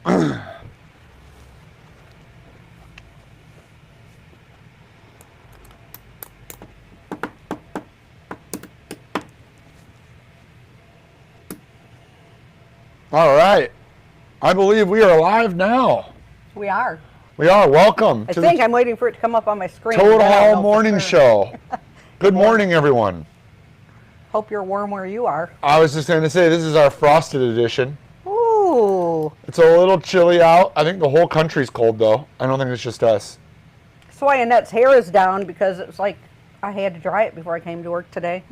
All right. I believe we are live now. We are. We are. Welcome. I think I'm waiting for it to come up on my screen. Tote Hall Morning Show. Good morning, everyone. Hope you're warm where you are. I was just going to say, this is our frosted edition. Ooh. It's a little chilly out. I think the whole country's cold, though. I don't think it's just us. That's why Annette's hair is down, because it's like I had to dry it before I came to work today.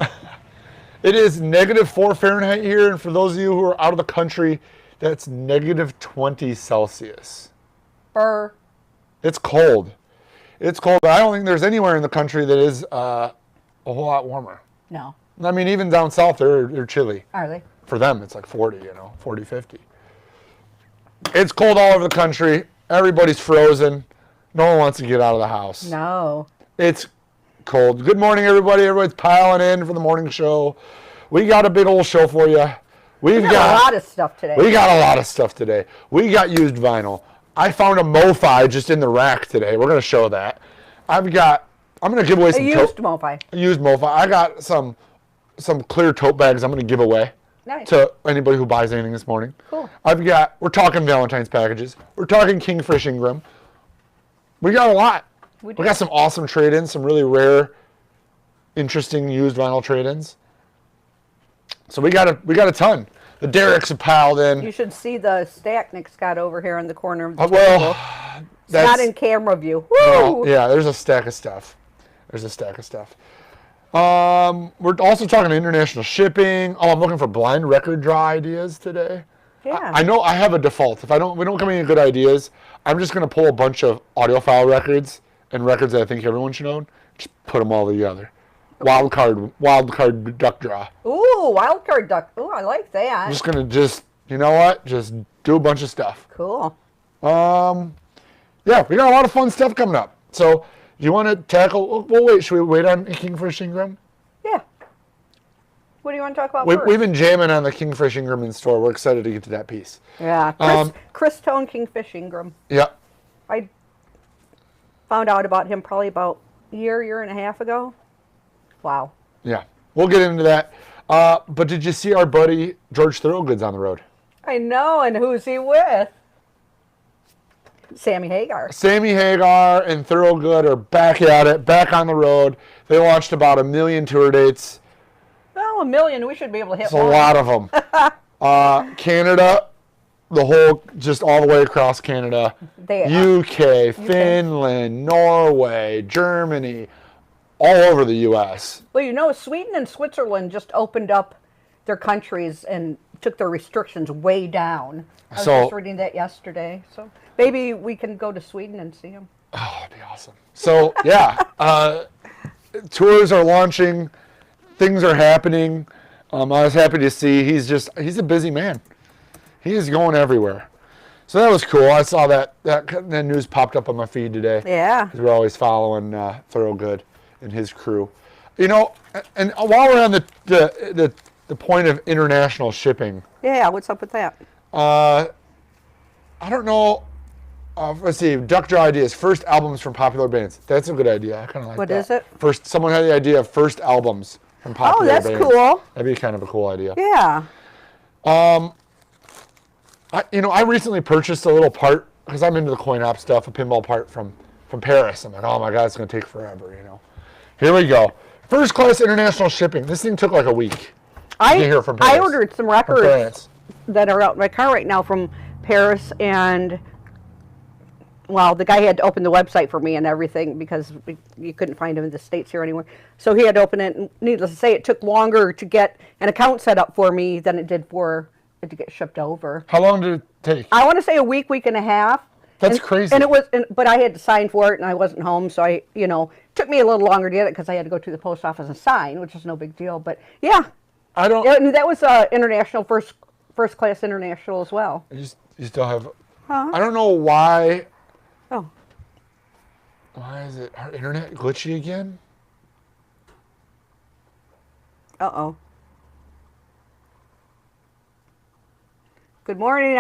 It is -4 Fahrenheit here, and for those of you who are out of the country, that's -20 Celsius. Burr. It's cold. It's cold. I don't think there's anywhere in the country that is a whole lot warmer. No. I mean, even down south, they're chilly. Are they? For them, it's like 40, 40, 50. It's cold all over the country. Everybody's frozen. No one wants to get out of the house. No. It's cold. Good morning, everybody. Everybody's piling in for the morning show. We got a big old show for you. We got a lot of stuff today. We got a lot of stuff today. We got used vinyl. I found a MoFi just in the rack today. We're going to show that. I'm going to give away some used MoFi. Used MoFi. I got some clear tote bags I'm going to give away. Nice. To anybody who buys anything this morning. Cool. We're talking Valentine's packages. We're talking Kingfish Ingram. We got a lot. We got some awesome trade-ins, some really rare, interesting used vinyl trade-ins. So we got a ton. The Derricks have piled in. You should see the stack Nick's got over here in the corner of the table. Well, it's not in camera view. Woo! Well, yeah, there's a stack of stuff. We're also talking international shipping. Oh, I'm looking for blind record draw ideas today. Yeah. I know I have a default. If we don't come in with good ideas, I'm just going to pull a bunch of audiophile records and records that I think everyone should own. Just put them all together. Wild card duck draw. Ooh, wild card duck. Ooh, I like that. I'm just going to you know what? Just do a bunch of stuff. Cool. Yeah, we got a lot of fun stuff coming up. So, you want to tackle? Well, wait. Should we wait on Kingfish Ingram? Yeah. What do you want to talk about first? We've been jamming on the Kingfish Ingram in store. We're excited to get to that piece. Yeah. Chris Tone Kingfish Ingram. Yeah. I found out about him probably about a year and a half ago. Wow. Yeah. We'll get into that. But did you see our buddy George Thorogood's on the road? I know. And who's he with? Sammy Hagar. Sammy Hagar and Thorogood are back at it, back on the road. They launched about 1 million tour dates. Well, 1 million. We should be able to hit It's a lot of them. Canada, just all the way across Canada. UK, Finland, Norway, Germany, all over the U.S. Well, Sweden and Switzerland just opened up their countries and took their restrictions way down. I was just reading that yesterday. So maybe we can go to Sweden and see them. Oh, that'd be awesome. So, yeah, tours are launching. Things are happening. I was happy to see he's a busy man. He is going everywhere. So that was cool. I saw that news popped up on my feed today. Yeah. Because we're always following Thorogood and his crew. And while we're on the point of international shipping. Yeah, what's up with that? I don't know. Let's see. Duck Draw ideas. First albums from popular bands. That's a good idea. I kind of like that. What is it? Someone had the idea of first albums from popular bands. Oh, that's cool. That'd be kind of a cool idea. Yeah. I recently purchased a little part, because I'm into the coin op stuff, a pinball part from Paris. I'm like, oh my God, it's going to take forever, Here we go. First class international shipping. This thing took like a week. I ordered some records that are out in my car right now from Paris, and the guy had to open the website for me and everything because you couldn't find them in the States here anywhere. So he had to open it, and needless to say, it took longer to get an account set up for me than it did for it to get shipped over. How long did it take? I want to say a week and a half. That's crazy. And but I had to sign for it, and I wasn't home, so it took me a little longer to get it because I had to go to the post office and sign, which is no big deal. But yeah, and that was international first class international as well. You still have. Huh? I don't know why. Oh. Why is our internet glitchy again? Uh-oh. Good morning.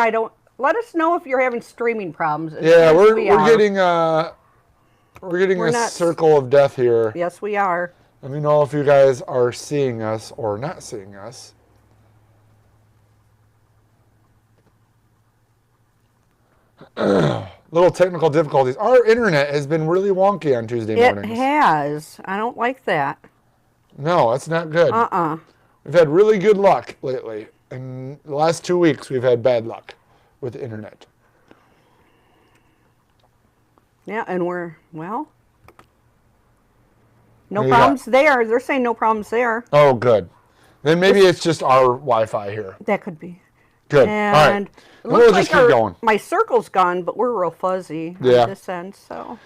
Let us know if you're having streaming problems. Yeah, Yes, we're are. getting a not- circle of death here. Yes, we are. Let me know if you guys are seeing us or not seeing us. Little technical difficulties. Our internet has been really wonky on Tuesday mornings. It has. I don't like that. No, that's not good. We've had really good luck lately. In the last 2 weeks, we've had bad luck with the internet. Yeah, and no What do you problems there. They're saying no problems there. Oh, good. Then maybe it's just our Wi-Fi here. That could be. Good. And all right. it looks We'll like just keep going. my circle's gone, but we're real fuzzy Yeah. on this end, so.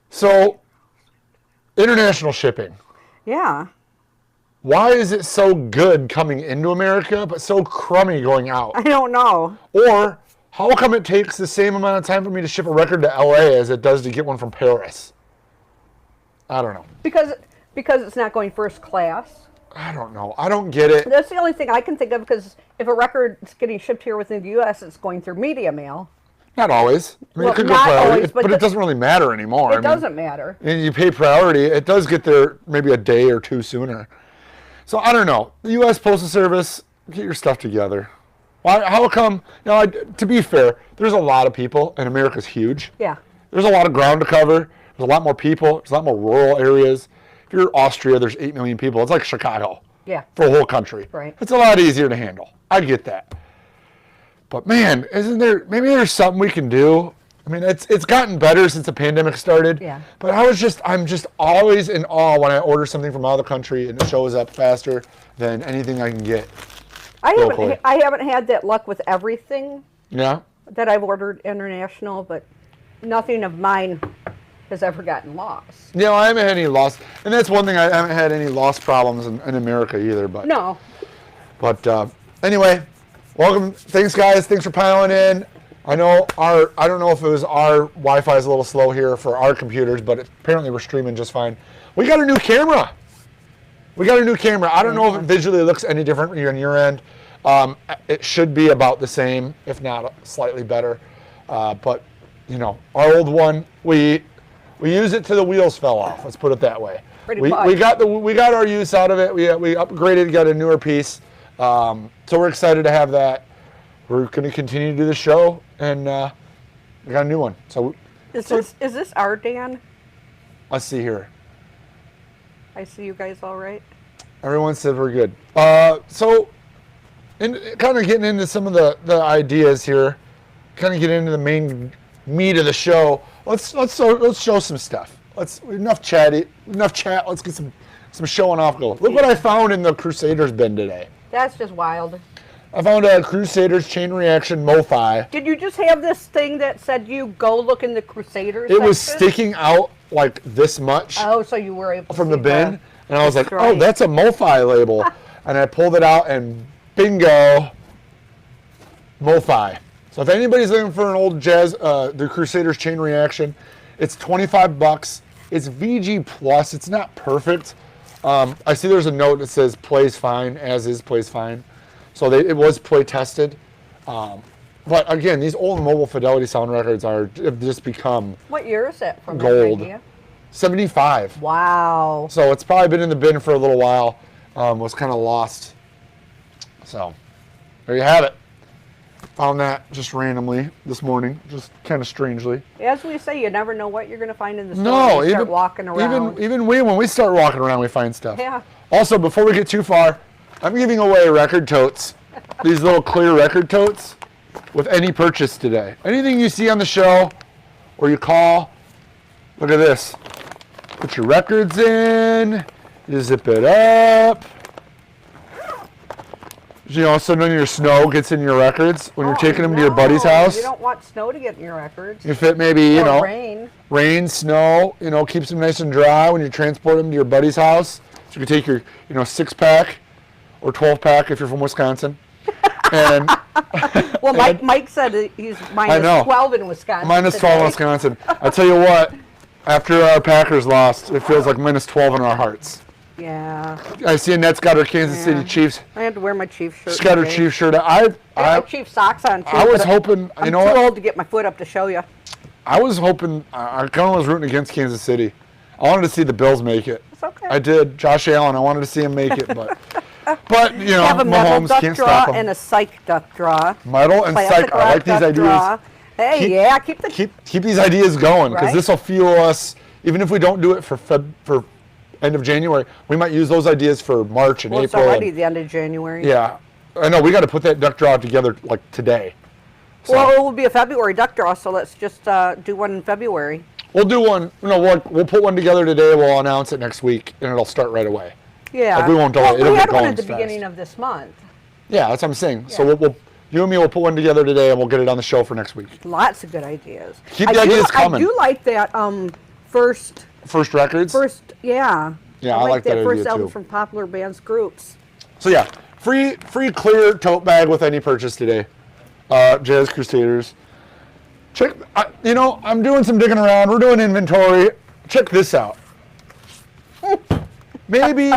So, international shipping. Yeah. Why is it so good coming into America, but so crummy going out? I don't know. Or how come it takes the same amount of time for me to ship a record to LA as it does to get one from Paris? I don't know. Because it's not going first class. I don't know. I don't get it. That's the only thing I can think of, because if a record's getting shipped here within the U.S., it's going through media mail. Not always. I mean, Well, it could go not priority, always, but but it doesn't really matter anymore. It doesn't matter. And you pay priority. It does get there maybe a day or two sooner. So I don't know. The U.S. Postal Service, get your stuff together. Why? How come? To be fair, there's a lot of people, and America's huge. Yeah. There's a lot of ground to cover. There's a lot more people. There's a lot more rural areas. If you're Austria, there's 8 million people. It's like Chicago. Yeah. For the whole country. Right. It's a lot easier to handle. I get that. But man, maybe there's something we can do? I mean, it's gotten better since the pandemic started. Yeah. But I'm just always in awe when I order something from out of the country and it shows up faster than anything I can get. I haven't had that luck with everything Yeah. that I've ordered international, but nothing of mine has ever gotten lost. No, I haven't had any loss, and that's one thing. I haven't had any loss problems in America either. But No. But anyway, welcome. Thanks, guys. Thanks for piling in. I don't know if it was our Wi-Fi is a little slow here for our computers, but apparently we're streaming just fine. We got a new camera. I don't know if it visually looks any different on your end. It should be about the same, if not slightly better. But our old one, we use it till the wheels fell off. Let's put it that way. Pretty We much. got our use out of it. We upgraded, got a newer piece. So we're excited to have that. We're going to continue to do the show, and we got a new one. So Is this our Dan? let's see here. I see you guys all right. Everyone said we're good. So, kind of getting into some of the ideas here, kind of get into the main meat of the show. Let's show some stuff. Enough chat. Let's get some showing off going. Look what I found in the Crusaders bin today. That's just wild. I found a Crusaders chain reaction MoFi. Did you just have this thing that said you go look in the Crusaders It was section? sticking out like this much Oh, so you were able to from see the bin, and I was like, right. oh, that's a MoFi label. And I pulled it out, and bingo, MoFi. So if anybody's looking for an old jazz, the Crusaders chain reaction, it's $25. It's VG plus. It's not perfect. I see there's a note that says plays fine, as is plays fine. So it was play tested. But again, these old mobile fidelity sound records have just become What year is that from? gold. That idea? 75. Wow. So it's probably been in the bin for a little while. Was kind of lost. So there you have it. Found that just randomly this morning, just kind of strangely. As we say, you never know what you're going to find in the store. No, when you start walking around. even when we start walking around, we find stuff. Yeah. Also, before we get too far, I'm giving away record totes. These little clear record totes with any purchase today. Anything you see on the show or you call, look at this. Put your records in, you zip it up. So none of your snow gets in your records when you're taking them to your buddy's house. You don't want snow to get in your records. You fit maybe, Or rain. rain, snow, keeps them nice and dry when you transport them to your buddy's house. So you can take your, 6-pack or 12-pack if you're from Wisconsin. And Well, Mike said that he's minus 12 in Wisconsin. minus 12 in Wisconsin. I tell you what, after our Packers lost, it feels like minus 12 in our hearts. Yeah. I see Annette's got her Kansas City Chiefs. I had to wear my Chiefs shirt. She's got her Chiefs shirt. I have Chiefs socks on too. I was hoping. I'm you know too what? old to get my foot up to show you. I was hoping. I kind of was rooting against Kansas City. I wanted to see the Bills make it. It's okay. I did. Josh Allen. I wanted to see him make it, but you know, Have a metal Mahomes duck can't draw stop him. and a psych duck draw. Metal and Classic psych. I like these duck ideas. draw. Hey, Keep these ideas going, because Right? this will fuel us. Even if we don't do it for end of January, we might use those ideas for March and Well, it's April. already the end of January. Yeah, I know. We got to put that duck draw together like today. So Well, it will be a February duck draw, so let's just do one in February. we'll do one. No, we'll put one together today. We'll announce it next week, and it'll start right away. Yeah. Like, we won't delay. Well, It'll we get had one going at the fast. beginning of this month. Yeah, that's what I'm saying. Yeah. So you and me will put one together today, and we'll get it on the show for next week. Lots of good ideas. Keep the ideas coming. I do like that first, First, yeah. Yeah, I like that first idea, album too. from popular bands groups. So yeah, free clear tote bag with any purchase today. Jazz Crusaders. Check. You know, I'm doing some digging around. We're doing inventory. Check this out. Maybe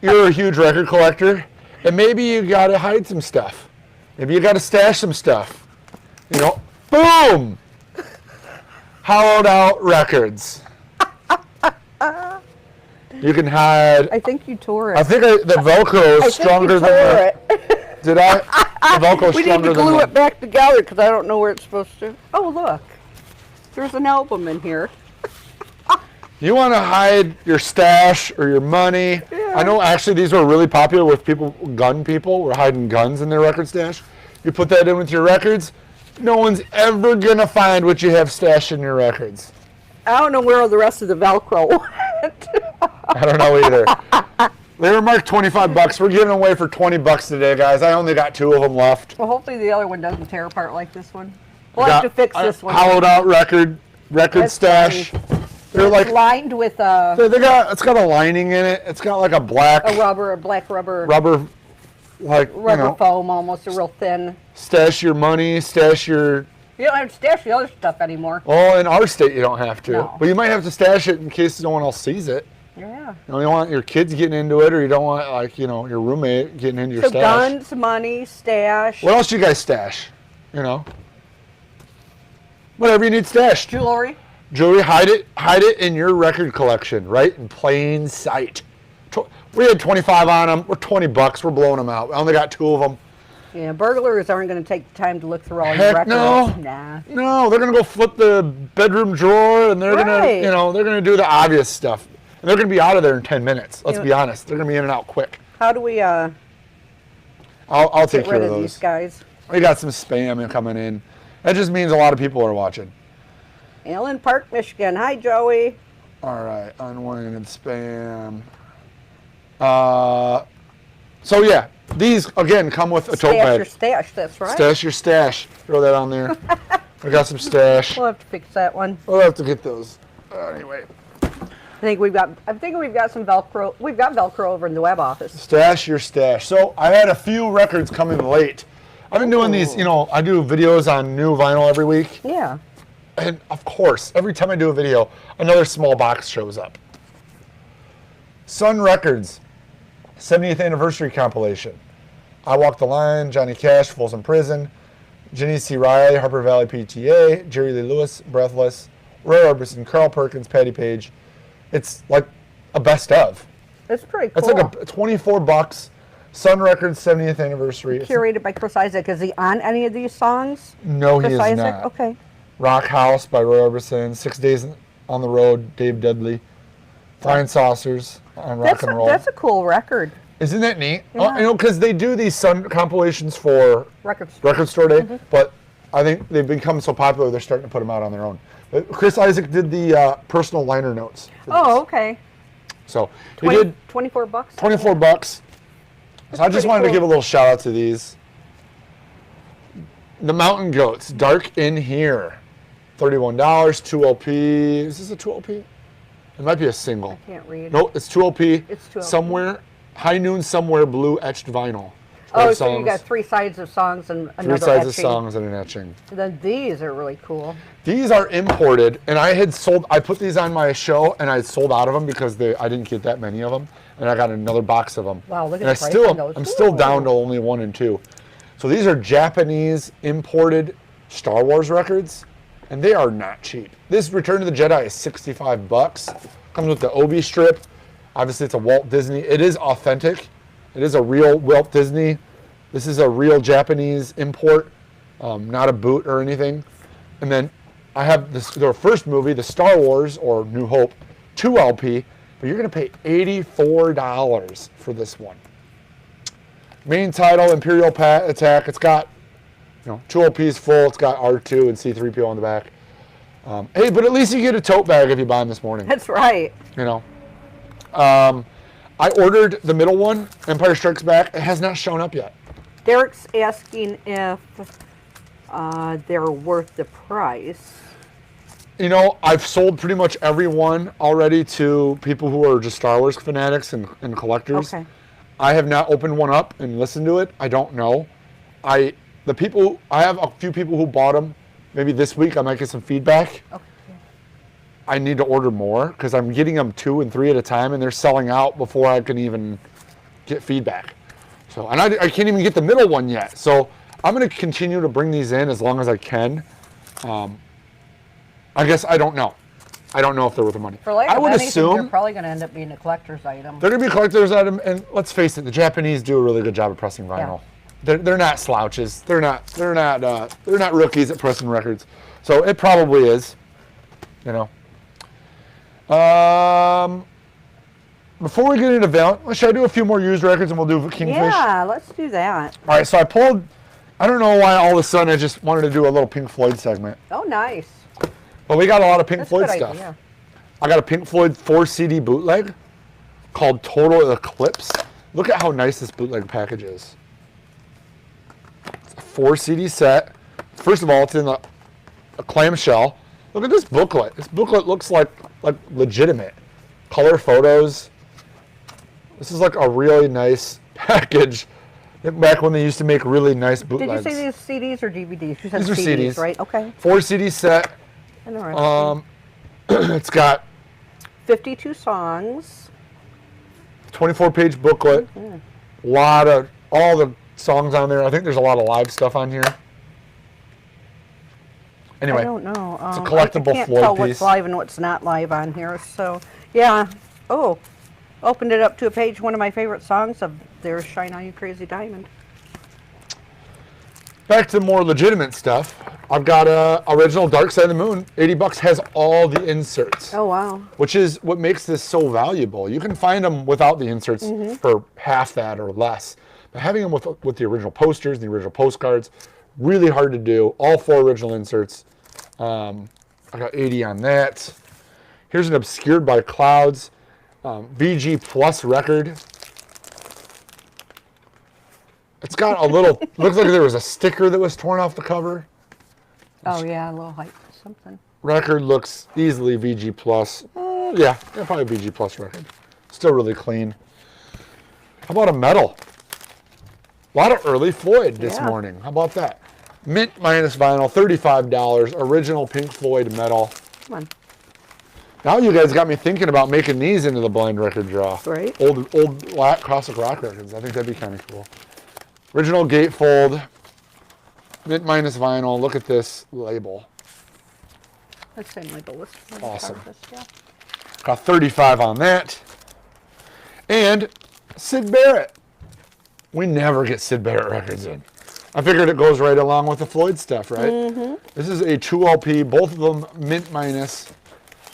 you're a huge record collector, and maybe you gotta hide some stuff. Maybe you gotta stash some stuff. You know, boom! Hollowed out records. You can hide. I think you tore it. I think the Velcro is stronger than it. Did I? The Velcro is We need stronger to than glue the. it back together because I don't know where it's supposed to. Oh, look. There's an album in here. You want to hide your stash or your money. Yeah. I know actually these were really popular with gun people were hiding guns in their record stash. You put that in with your records, no one's ever going to find what you have stashed in your records. I don't know where the rest of the Velcro went. I don't know either. They were marked $25. We're giving away for $20 today, guys. I only got 2 of them left. Well, hopefully the other one doesn't tear apart like this one. We'll have to fix this one. Hollowed out record That's stash. funny. They're like It's lined with it's got a lining in it. It's got like a black a black rubber like foam, almost a real thin. stash your money, stash your. You don't have to stash the other stuff anymore. Well, in our state you don't have to, No. but you might have to stash it in case no one else sees it. Yeah. You don't want your kids getting into it, or you don't want your roommate getting into your So stash. guns, money, stash, What else do you guys stash? Whatever you need stashed. jewelry. Jewelry, hide it in your record collection, right in plain sight. We had 25 on them. We're $20. We're blowing them out. I only got 2 of them. Yeah, burglars aren't going to take the time to look through all your Heck records. no. Nah. No, they're gonna go flip the bedroom drawer, and they're Right. they're gonna do the obvious stuff, and they're gonna be out of there in 10 minutes. Let's be honest. They're gonna be in and out quick. How do we I'll take get care rid of of those. these guys? We got some spam coming in. That just means a lot of people are watching. Allen Park, Michigan. Hi, Joey. All right, unwanted spam. So yeah, these again come with a tote Stash your bag. stash, that's right. Stash your stash. Throw that on there. We got some stash. We'll have to fix that one. We'll have to get those. Anyway, I think we've got some Velcro. We've got Velcro over in the web office. stash your stash. So I had a few records coming late. I've been doing these, I do videos on new vinyl every week. Yeah. And of course, every time I do a video, another small box shows up. Sun Records, 70th anniversary compilation. I Walk the Line, Johnny Cash, Folsom Prison, Jenny C. Riley, Harper Valley PTA, Jerry Lee Lewis, Breathless, Roy Orbison, Carl Perkins, Patty Page. It's like a best of. It's pretty cool. It's like a $24. Sun Records 70th anniversary. Curated by Chris Isaac. Is he on any of these songs? No, he Chris is Isaac? not. Okay. Rock House by Roy Orbison, 6 Days on the Road, Dave Dudley, Flying Saucers on Rock and Roll. That's a cool record. Isn't that neat? Yeah. Because they do these Sun compilations for Record Store Day, but I think they've become so popular they're starting to put them out on their own. But Chris Isaac did the personal liner notes. For Oh, this. okay. So he did $24. $24. So I just pretty wanted to cool. give a little shout out to these. The Mountain Goats, Dark in Here, $31, 2LP. Is this a 2LP? It might be a single. Can't read. No, it's 2LP. It's 2LP. Somewhere, High Noon Somewhere, blue etched vinyl. Oh, so you got 3 sides of songs and another Three sides etching. of songs and an etching. And then these are really cool. These are imported, and I put these on my show, and I sold out of them because I didn't get that many of them, and I got another box of them. Wow, look at and the price on those. I'm still down to only 1 and 2. So these are Japanese imported Star Wars records, and they are not cheap. This Return of the Jedi is $65. Comes with the Obi strip. Obviously, it's a Walt Disney. It is authentic. It is a real Walt Disney. This is a real Japanese import, not a boot or anything. And then I have their first movie, the Star Wars or New Hope, 2 LP, but you're going to pay $84 for this one. Main title, Imperial Attack. It's got 2 LPs full. It's got R2 and C-3PO on the back. Hey, but at least you get a tote bag if you buy them this morning. That's right. I ordered the middle one, Empire Strikes Back. It has not shown up yet. Derek's asking if they're worth the price. I've sold pretty much every one already to people who are just Star Wars fanatics and collectors. Okay. I have not opened one up and listened to it. I don't know. I have a few people who bought them. Maybe this week I might get some feedback. Okay. I need to order more because I'm getting them 2 and 3 at a time, and they're selling out before I can even get feedback. So, and I can't even get the middle one yet. So I'm going to continue to bring these in as long as I can. I guess I don't know. I don't know if they're worth the money. For later, I would they're assume probably going to end up being a collector's item. they're going to be a collector's item, and let's face it, the Japanese do a really good job of pressing vinyl. Yeah. They're not slouches. They're not rookies at pressing records. So it probably is. Before we get into Valentine, should I do a few more used records and we'll do Kingfish? Yeah, let's do that. All right, so I don't know why all of a sudden I just wanted to do a little Pink Floyd segment. Oh, nice. But we got a lot of Pink That's Floyd a good stuff. idea. I got a Pink Floyd 4 CD bootleg called Total Eclipse. Look at how nice this bootleg package is. It's a 4 CD set. First of all, it's in a clamshell. Look at this booklet. This booklet looks like legitimate. Color photos. This is like a really nice package. Back when they used to make really nice bootlegs. Did you say these CDs or DVDs? You said These are CDs, right? Okay. 4 CD set. Interesting. It's got 52 songs. 24-page booklet. Mm-hmm. All the songs on there. I think there's a lot of live stuff on here. Anyway, I don't know. It's a collectible I can't Floyd tell piece. what's live and what's not live on here. So, yeah. Oh, opened it up to a page. One of my favorite songs of "There's Shine On You Crazy Diamond." Back to more legitimate stuff. I've got a original Dark Side of the Moon. $80 has all the inserts. Oh wow! Which is what makes this so valuable. You can find them without the inserts for half that or less. But having them with the original posters, the original postcards, really hard to do. All 4 original inserts. I got 80 on that. Here's an Obscured by Clouds VG Plus record. It's got a little, looks like there was a sticker that was torn off the cover. Oh yeah, a little hype, something. Record looks easily VG Plus. Yeah, probably VG Plus record. Still really clean. How about a metal? A lot of early Floyd this morning. How about that? Mint minus vinyl, $35. Original Pink Floyd metal. Come on. Now you guys got me thinking about making these into the blind record draw. Right. Old classic rock records. I think that'd be kind of cool. Original gatefold. Mint minus vinyl. Look at this label. That's same label. Awesome. Got 35 on that. And Syd Barrett. We never get Syd Barrett records in. I figured it goes right along with the Floyd stuff, right? Mm-hmm. This is a 2 LP, both of them mint minus.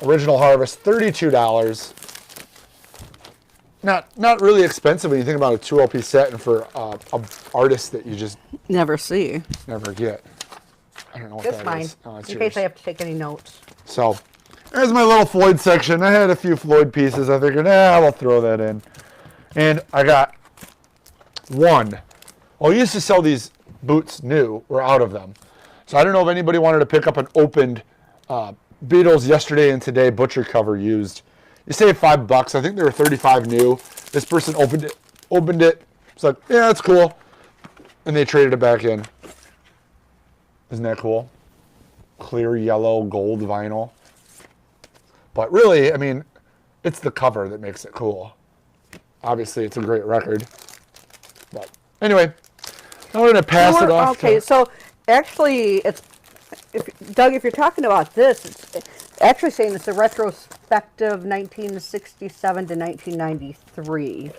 Original Harvest, $32. Not really expensive when you think about a 2 LP set and for an artist that you just never see. Never get. I don't know what that is. Oh, in case I have to take any notes. So, there's my little Floyd section. I had a few Floyd pieces. I figured, I'll throw that in. And I got one. Well, we used to sell these boots new. We're out of them. So I don't know if anybody wanted to pick up an opened Beatles Yesterday and Today butcher cover used. You save $5. I think they were 35 new. This person opened it. It's like, yeah, that's cool. And they traded it back in. Isn't that cool? Clear yellow gold vinyl. But really, I mean, it's the cover that makes it cool. Obviously, it's a great record. But anyway, now we're going to pass it off. Okay, so actually, Doug, if you're talking about this, it's actually saying it's a retrospective 1967 to 1993.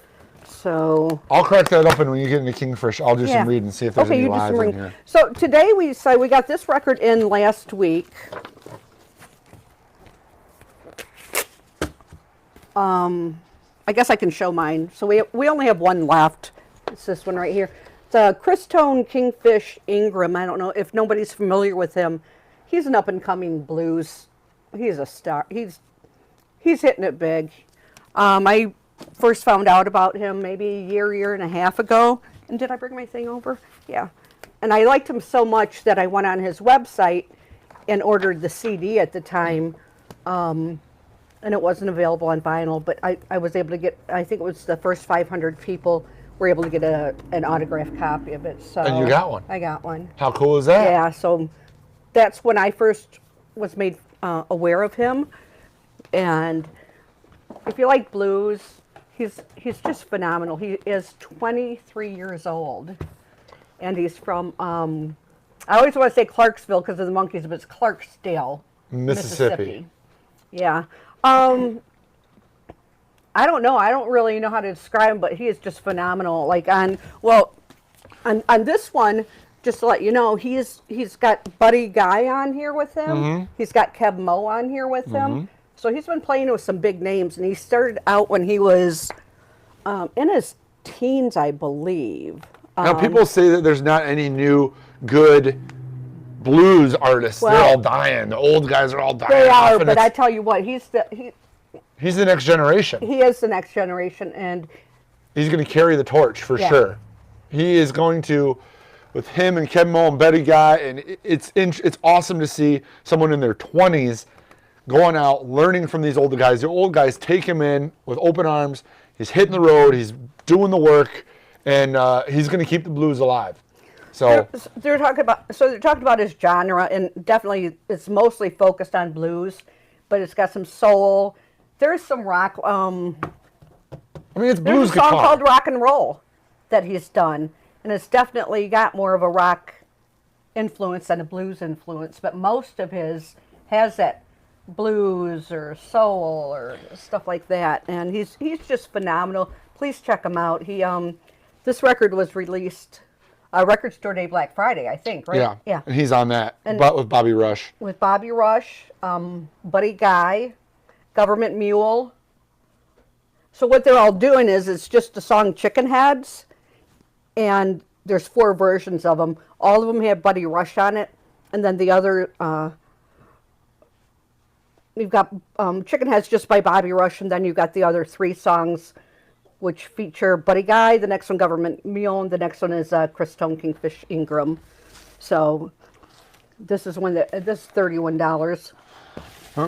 So I'll crack that open when you get into Kingfish. I'll do some reading and see if there's any live in here. So today we got this record in last week. I guess I can show mine. So we only have one left. It's this one right here. It's a Christone Kingfish Ingram. I don't know if nobody's familiar with him. He's an up-and-coming blues. He's a star. He's hitting it big. I first found out about him maybe a year and a half ago. And did I bring my thing over? Yeah. And I liked him so much that I went on his website and ordered the CD at the time. And it wasn't available on vinyl, but I was able to get, I think it was the first 500 people were able to get an autographed copy of it. So and you got one? I got one. How cool is that? Yeah, so that's when I first was made aware of him. And if you like blues, he's just phenomenal. He is 23 years old, and he's from, I always want to say Clarksville because of the monkeys, but it's Clarksdale, Mississippi. Yeah. I don't know. I don't really know how to describe him, but he is just phenomenal. Like on this one, just to let you know, he's got Buddy Guy on here with him. Mm-hmm. He's got Kev Moe on here with him. So he's been playing with some big names, and he started out when he was in his teens, I believe. Now people say that there's not any new good blues artists. Well, they're all dying. The old guys are all dying. They are, but I tell you what, he's the next generation. He is the next generation, and he's going to carry the torch for sure. He is going to, with him and Kev Moe and Betty Guy, and it's awesome to see someone in their 20s going out, learning from these older guys. The old guys take him in with open arms. He's hitting the road. He's doing the work, and he's going to keep the blues alive. So they're talking about his genre, and definitely it's mostly focused on blues, but it's got some soul. There's some rock. I mean, it's blues there's a guitar. song called Rock and Roll that he's done, and it's definitely got more of a rock influence than a blues influence. But most of his has that blues or soul or stuff like that, and he's just phenomenal. Please check him out. This record was released. Record Store Day Black Friday, I think, right? Yeah. And he's on that, but with Bobby Rush. With Bobby Rush, Buddy Guy, Government Mule. So what they're all doing is it's just the song Chicken Heads, and there's 4 versions of them. All of them have Buddy Rush on it, and then the other, you've got Chicken Heads just by Bobby Rush, and then you've got the other 3 songs which feature Buddy Guy, the next one Government Mule, and the next one is Christone Kingfish Ingram. So this is this is $31.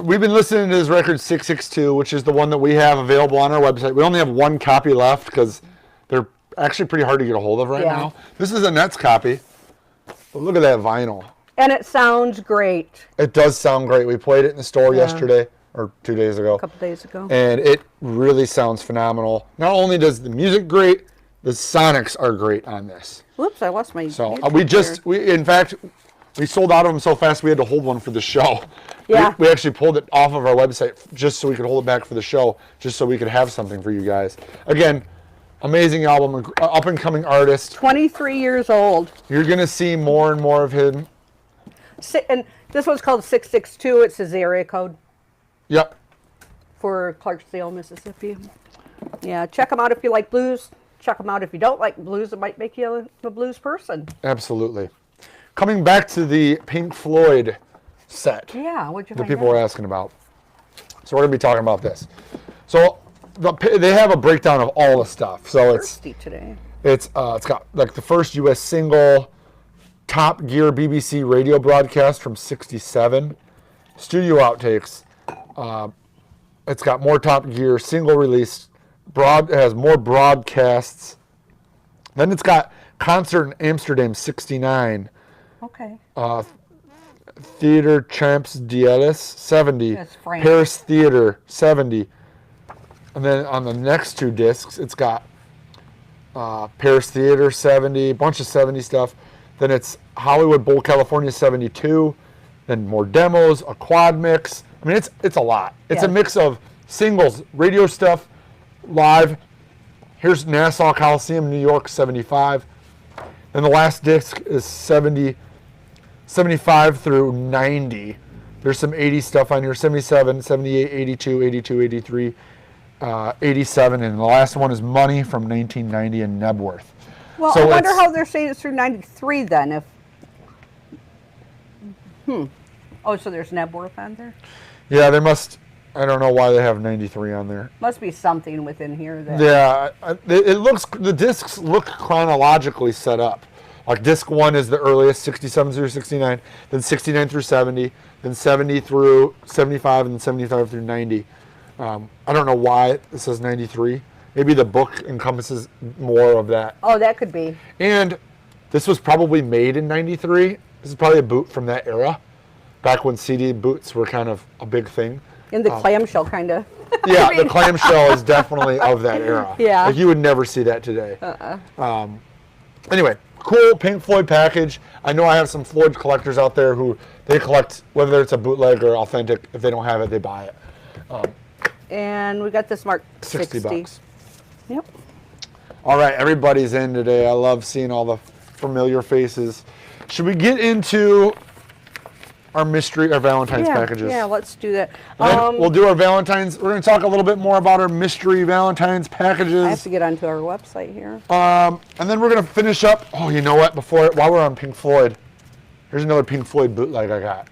We've been listening to his record 662, which is the one that we have available on our website. We only have 1 copy left because they're actually pretty hard to get a hold of right now. This is a Nets copy. But look at that vinyl. And it sounds great. It does sound great. We played it in the store yesterday. Or 2 days ago. A couple days ago. And it really sounds phenomenal. Not only does the music great, the sonics are great on this. Whoops, I lost my. So in fact, we sold out of them so fast we had to hold one for the show. Yeah. We actually pulled it off of our website just so we could hold it back for the show, just so we could have something for you guys. Again, amazing album, up and coming artist. 23 years old. You're gonna see more and more of him. And this one's called 662. It's his area code. Yep. For Clarksdale, Mississippi. Yeah, check them out if you like blues. Check them out if you don't like blues. It might make you a blues person. Absolutely. Coming back to the Pink Floyd set. Yeah, what'd you find that people were asking about. So we're going to be talking about this. So they have a breakdown of all the stuff. So it's got like the first U.S. single, Top Gear BBC radio broadcast from '67, studio outtakes. It's got more Top Gear single release. It has more broadcasts. Then it's got Concert in Amsterdam, 69. Okay. Theater Champs D'Ellis, 70. That's French. Paris Theater, 70. And then on the next two discs, it's got Paris Theater, 70, a bunch of 70 stuff. Then it's Hollywood Bowl, California, 72. Then more demos, a quad mix. I mean, it's a lot. It's a mix of singles, radio stuff, live. Here's Nassau Coliseum, New York, 75. And the last disc is 75 through 90. There's some 80 stuff on here, 77, 78, 82, 82, 83, 87. And the last one is Money from 1990 in Nebworth. Well, So I wonder it's- how they're saying it's through 93 then. Oh, so there's Nebworth on there? Yeah, they must, I don't know why they have 93 on there. Must be something within here that. Yeah, it looks, the discs look chronologically set up. Like disc 1 is the earliest, 67 through 69, then 69 through 70, then 70 through 75, and then 75 through 90. I don't know why it says 93. Maybe the book encompasses more of that. Oh, that could be. And this was probably made in 93. This is probably a boot from that era, back when CD boots were kind of a big thing. In the clamshell, kind of. Yeah, the clamshell is definitely of that era. Yeah. Like you would never see that today. Anyway, cool Pink Floyd package. I know I have some Floyd collectors out there who they collect, whether it's a bootleg or authentic. If they don't have it, they buy it. And we got this marked 60 bucks. Yep. All right, everybody's in today. I love seeing all the familiar faces. Should we get into our mystery, our Valentine's packages? Yeah, let's do that. And then we'll do our Valentine's. We're going to talk a little bit more about our mystery Valentine's packages. I have to get onto our website here. And then we're going to finish up. Oh, you know what? While we're on Pink Floyd, here's another Pink Floyd bootleg I got.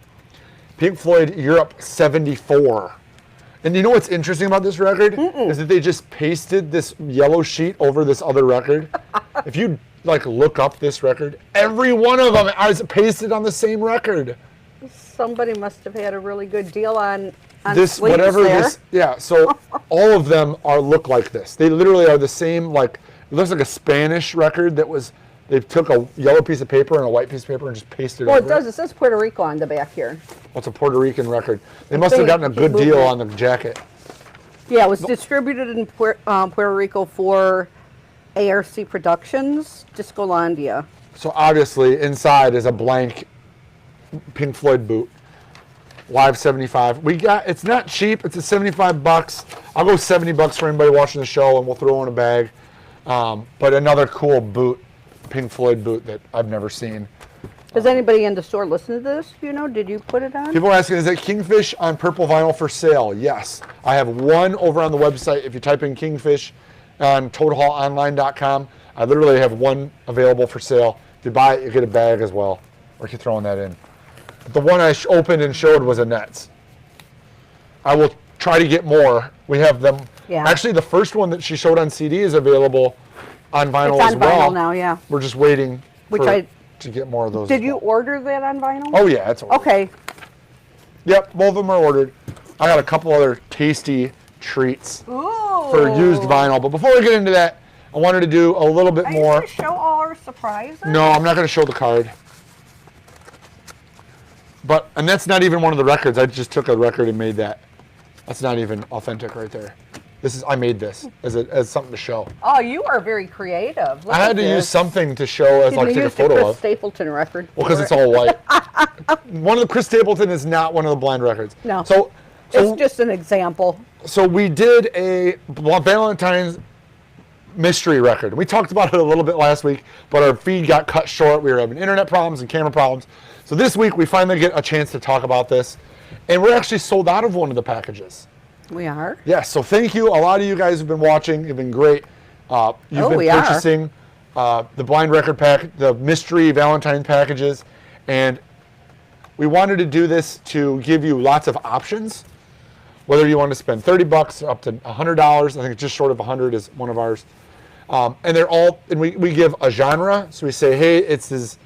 Pink Floyd Europe 74. And you know what's interesting about this record? Is that they just pasted this yellow sheet over this other record. If you look up this record, every one of them is pasted on the same record. Somebody must have had a really good deal on This, sleeves whatever there. this, yeah, so all of them look like this. They literally are the same, it looks like a Spanish record that was, they took a yellow piece of paper and a white piece of paper and just pasted it Well, over it does. It says Puerto Rico on the back here. What's a Puerto Rican record? They must have gotten a good deal on the jacket. Yeah, it was distributed in Puerto Rico for ARC Productions, Discolandia. So obviously inside is a blank Pink Floyd boot. Live 75. It's not cheap. It's at 75 bucks. I'll go 70 bucks for anybody watching the show, and we'll throw in a bag. But another cool boot, Pink Floyd boot that I've never seen. Does anybody in the store listen to this? Do you know? Did you put it on? People are asking, is it Kingfish on purple vinyl for sale? Yes. I have one over on the website. If you type in Kingfish on totehaulonline.com, I literally have one available for sale. If you buy it, you get a bag as well. Or keep throwing that in. The one I opened and showed was a Nets. I will try to get more. We have them. Yeah. Actually, the first one that she showed on CD is available on vinyl It's as on well. vinyl now, yeah. We're just waiting to get more of those. Did as you well. order that on vinyl? Oh, yeah. It's ordered. Okay. Yep, both of them are ordered. I got a couple other tasty treats for used vinyl. But before we get into that, I wanted to do a little bit Are you more. going to show all our surprises? No, I'm not going to show the card. And that's not even one of the records. I just took a record and made that. That's not even authentic right there. I made this as something to show. Oh, you are very creative. Look I had at to this. use something to show as You take a used the photo Chris of. Stapleton record. Well, because it's all white. One of the Chris Stapleton is not one of the blind records. No. So It's just an example. So we did a Valentine's mystery record. We talked about it a little bit last week, but our feed got cut short. We were having internet problems and camera problems. So this week we finally get a chance to talk about this. And we're actually sold out of one of the packages. We are? Yes, so thank you. A lot of you guys have been watching. You've been great. You've been we are. purchasing the blind record pack, the mystery Valentine packages. And we wanted to do this to give you lots of options. Whether you want to spend 30 bucks up to $100, I think it's just short of 100 is one of ours. And they're all, and we give a genre. So we say, hey, it's this,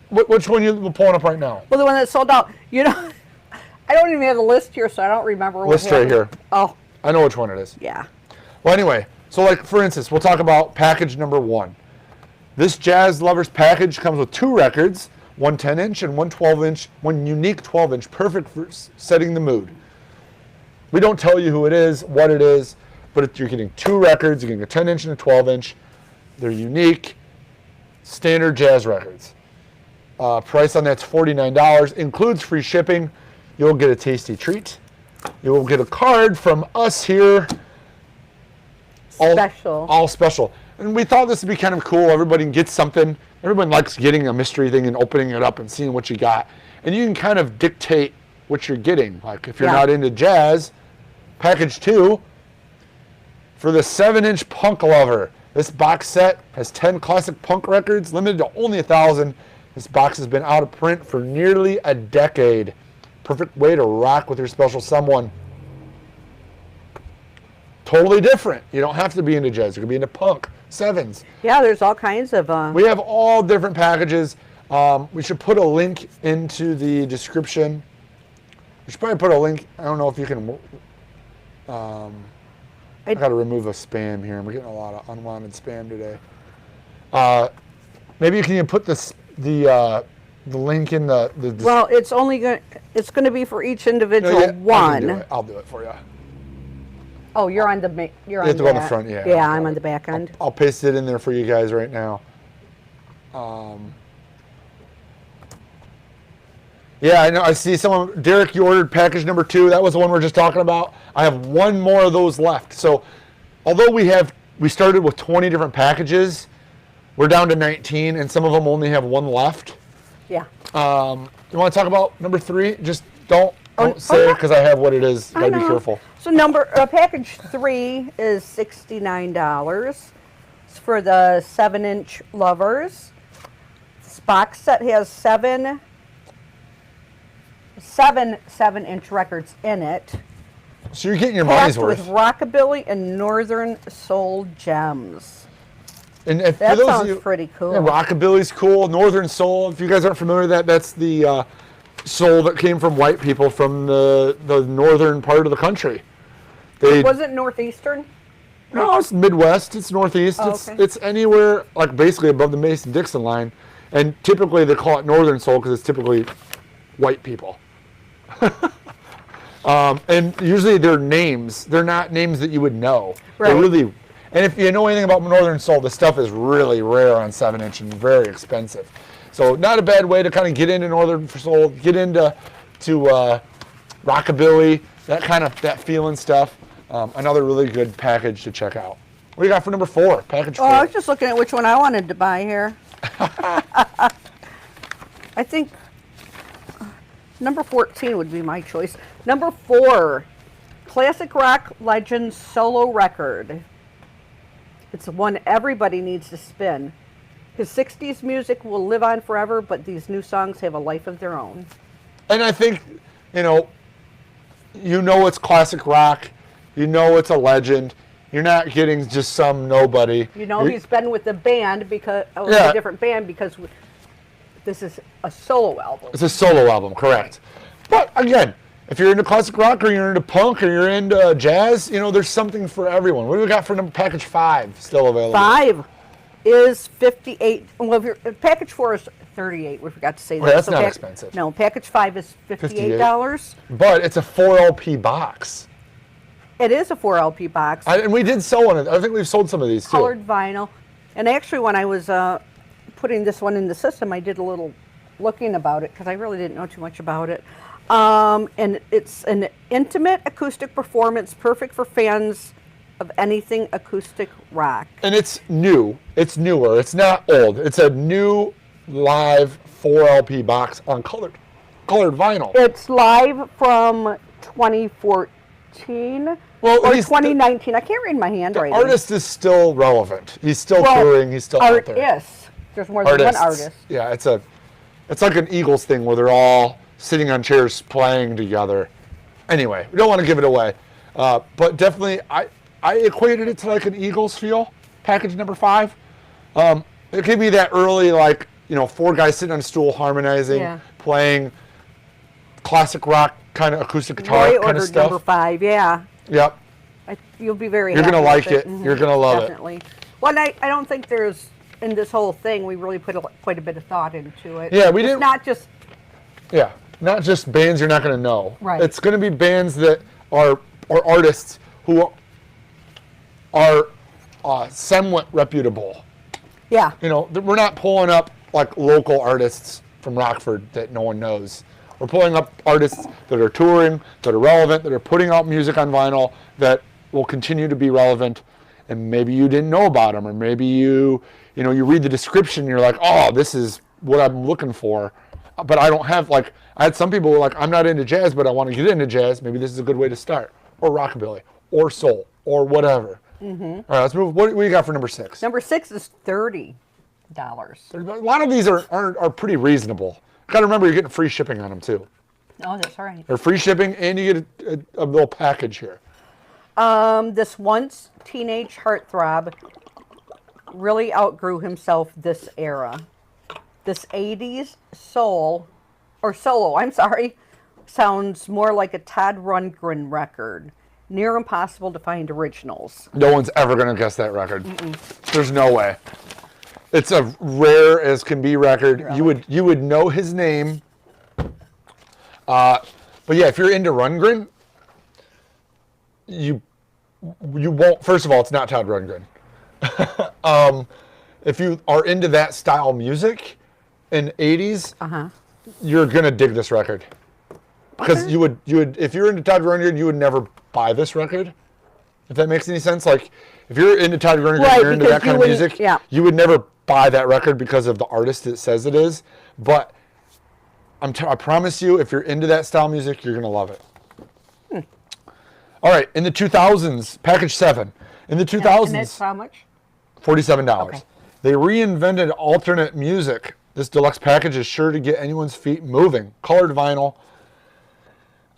which one you're pulling up right now? Well, the one that sold out. You know, I don't even have the list here, so I don't remember what List right here. Oh, I know which one it is. yeah. Well, anyway, so for instance, we'll talk about package number 1. This Jazz Lovers package comes with 2 records, one 10-inch and one 12-inch, one unique 12-inch, perfect for setting the mood. We don't tell you who it is, what it is, but you're getting 2 records, you're getting a 10-inch and a 12-inch. They're unique, standard jazz records. Price on that's $49, includes free shipping. You'll get a tasty treat. You will get a card from us here. All special. And we thought this would be kind of cool. Everybody can get something. Everyone likes getting a mystery thing and opening it up and seeing what you got. And you can kind of dictate what you're getting. Like if you're not into jazz, package 2 for the 7-inch punk lover. This box set has 10 classic punk records, limited to only 1,000. This box has been out of print for nearly a decade. Perfect way to rock with your special someone. Totally different. You don't have to be into jazz. You can be into punk, 7s. Yeah, there's all kinds of... We have all different packages. We should put a link into the description. We should probably put a link. I don't know if you can... I got to remove a spam here. We're getting a lot of unwanted spam today. Maybe you can put the link in the well, it's going to be for each individual one. I'll do it for you. Oh, you're on the You have to go on the front, yeah. Yeah, I'm on the back end. I'll paste it in there for you guys right now. Yeah, I know. I see someone, Derek, you ordered package number 2. That was the one we were just talking about. I have one more of those left. So, although we started with 20 different packages, we're down to 19, and some of them only have one left. Yeah. You want to talk about number 3? Just don't say it because I have what it is. Gotta be careful. So package 3 is $69. It's for the 7-inch lovers. This box set has 7 7-inch records in it. So you're getting your money's worth. With rockabilly and northern soul gems. And that sounds pretty cool. Yeah, rockabilly's cool. Northern soul, if you guys aren't familiar with that, that's the soul that came from white people from the northern part of the country. Was it northeastern? No, it's Midwest. It's Northeast. Oh, okay. It's anywhere like basically above the Mason-Dixon line, and typically they call it Northern soul because it's typically white people. And usually they're names. They're not names that you would know. Right. They're really. And if you know anything about Northern soul, the stuff is really rare on 7-inch and very expensive. So not a bad way to kind of get into Northern soul, get into rockabilly, that feeling stuff. Another really good package to check out. What do you got for number 4? Package 4. Oh, I was just looking at which one I wanted to buy here. I think number 14 would be my choice. Number 4, classic rock legend solo record. It's one everybody needs to spin. His 60s music will live on forever, but these new songs have a life of their own. And I think, you know it's classic rock. You know it's a legend. You're not getting just some nobody. He's been with the band a different band because this is a solo album. It's a solo album, correct. But again, if you're into classic rock or you're into punk or you're into jazz, there's something for everyone. What do we got for package 5 still available? 5 is $58. Well, package 4 is $38. We forgot to say that. Well, that's not expensive. No, package 5 is $58. But it's a 4 LP box. It is a 4 LP box. And we did sell one. I think we've sold some of these too. Colored vinyl. And actually, when I was putting this one in the system, I did a little looking about it because I really didn't know too much about it. And it's an intimate acoustic performance, perfect for fans of anything acoustic rock. And it's new. It's newer. It's not old. It's a new live 4 LP box on colored vinyl. It's live from 2014 or 2019. I can't read my handwriting. The artist is still relevant. He's still touring. He's still out there. Yes. There's more than one artist. Yeah, it's like an Eagles thing where they're all sitting on chairs playing together. Anyway, we don't want to give it away. But definitely, I equated it to like an Eagles feel, package number 5. It could be that early, 4 guys sitting on a stool harmonizing, playing classic rock kind of acoustic guitar kind of stuff. Number 5, yeah. Yep. You'll be very You're happy going to like it. Mm-hmm. You're going to love Definitely. Well, I don't think there's in this whole thing, we really put quite a bit of thought into it. Yeah, we it's didn't. Not just. Yeah, not just bands you're not going to know. Right. It's going to be bands that are or artists who are somewhat reputable. Yeah. You know, we're not pulling up like local artists from Rockford that no one knows. We're pulling up artists that are touring, that are relevant, that are putting out music on vinyl that will continue to be relevant. And maybe you didn't know about them, or maybe you read the description and you're like, oh, this is what I'm looking for. But I don't have, like, I had some people who were like, I'm not into jazz, but I want to get into jazz. Maybe this is a good way to start. Or rockabilly, or soul, or whatever. Mm-hmm. All right, let's move. What do you got for number 6? Number 6 is $30. A lot of these are pretty reasonable. Got to remember, you're getting free shipping on them, too. Oh, that's right. They're free shipping, and you get a little package here. This once teenage heartthrob really outgrew himself this era. This 80s solo, sounds more like a Todd Rundgren record. Near impossible to find originals. No one's ever going to guess that record. Mm-mm. There's no way. It's a rare as can be record. Really? You would know his name. But yeah, if you're into Rundgren, you won't. First of all, it's not Todd Rundgren. If you are into that style music in 80s, you're gonna dig this record. Because you would if you're into Todd Rundgren, you would never buy this record. If that makes any sense, like if you're into Todd Rundgren, right, you're into that kind of music, you would never buy that record because of the artist it says it is. But I promise you, if you're into that style music, you're gonna love it. All right, in the 2000s, package 7. In the 2000s, and that's how much? $47. Okay. They reinvented alternate music. This deluxe package is sure to get anyone's feet moving. Colored vinyl,